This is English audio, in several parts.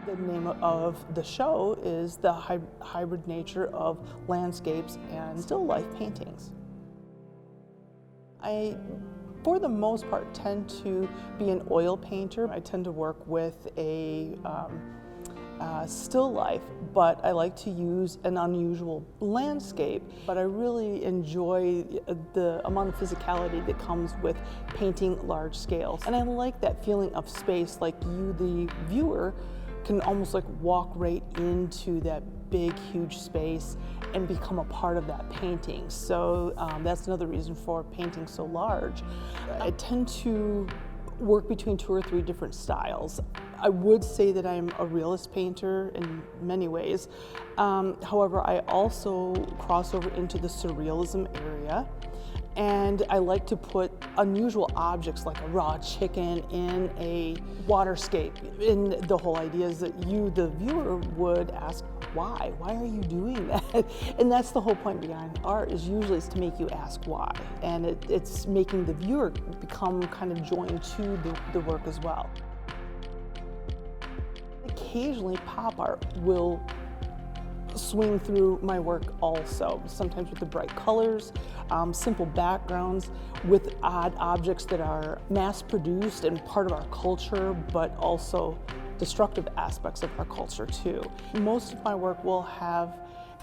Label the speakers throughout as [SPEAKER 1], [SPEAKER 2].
[SPEAKER 1] The name of the show is the hybrid nature of landscapes and still life paintings. I, for the most part, tend to be an oil painter. I tend to work with a still life, but I like to use an unusual landscape. But I really enjoy the amount of physicality that comes with painting large scales. And I like that feeling of space, like you, the viewer, can almost like walk right into that big, huge space and become a part of that painting. So that's another reason for painting so large. I tend to work between 2 or 3 different styles. I would say that I'm a realist painter in many ways. However, I also cross over into the surrealism area. And I like to put unusual objects like a raw chicken in a waterscape. And the whole idea is that you, the viewer, would ask, why? Why are you doing that? And that's the whole point behind art, is usually it's to make you ask why. And it's making the viewer become kind of joined to the work as well. Occasionally, pop art will swing through my work also, sometimes with the bright colors, simple backgrounds, with odd objects that are mass-produced and part of our culture, but also destructive aspects of our culture too. Most of my work will have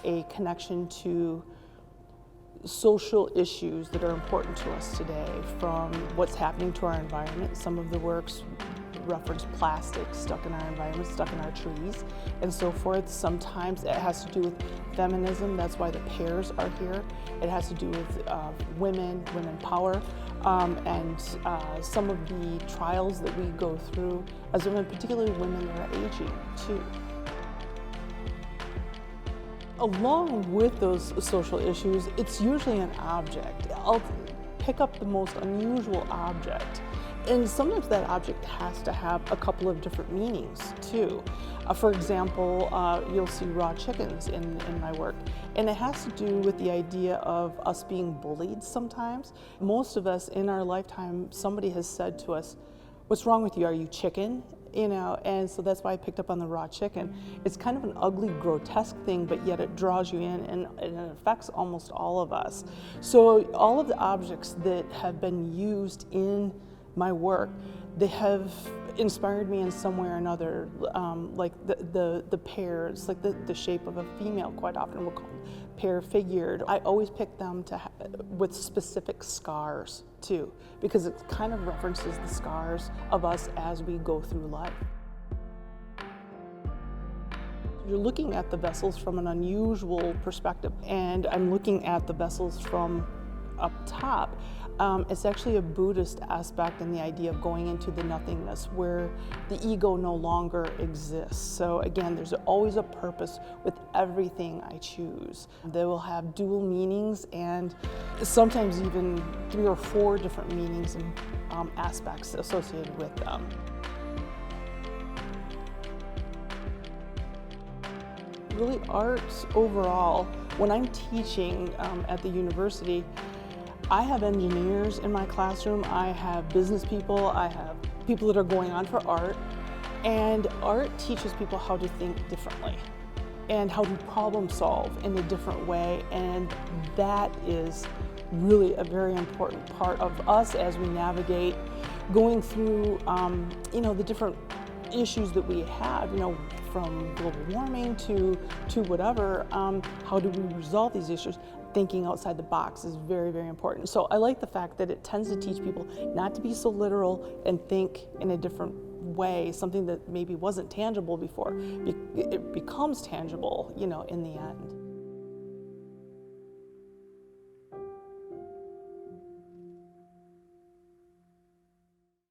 [SPEAKER 1] a connection to social issues that are important to us today, from what's happening to our environment. Some of the works reference plastic stuck in our environment, stuck in our trees, and so forth. Sometimes it has to do with feminism. That's why the pears are here. It has to do with women power, and some of the trials that we go through as women, particularly women that are aging too. Along with those social issues, it's usually an object. I'll pick up the most unusual object. And sometimes that object has to have a couple of different meanings too. For example, you'll see raw chickens in my work, and it has to do with the idea of us being bullied sometimes. Most of us in our lifetime, somebody has said to us, "What's wrong with you? Are you chicken?" You know, and so that's why I picked up on the raw chicken. It's kind of an ugly, grotesque thing, but yet it draws you in, and it affects almost all of us. So all of the objects that have been used in my work, they have inspired me in some way or another, like the pears, like the shape of a female quite often, we'll call them pear figured. I always pick them with specific scars too, because it kind of references the scars of us as we go through life. You're looking at the vessels from an unusual perspective, and I'm looking at the vessels from up top. It's actually a Buddhist aspect in the idea of going into the nothingness where the ego no longer exists. So again, there's always a purpose with everything I choose. They will have dual meanings and sometimes even 3 or 4 different meanings and aspects associated with them. Really, art overall, when I'm teaching at the university, I have engineers in my classroom, I have business people, I have people that are going on for art, and art teaches people how to think differently and how to problem solve in a different way, and that is really a very important part of us as we navigate going through the different issues that we have, from global warming to whatever. How do we resolve these issues? Thinking outside the box is very, very important. So I like the fact that it tends to teach people not to be so literal and think in a different way, something that maybe wasn't tangible before. It becomes tangible, in the end.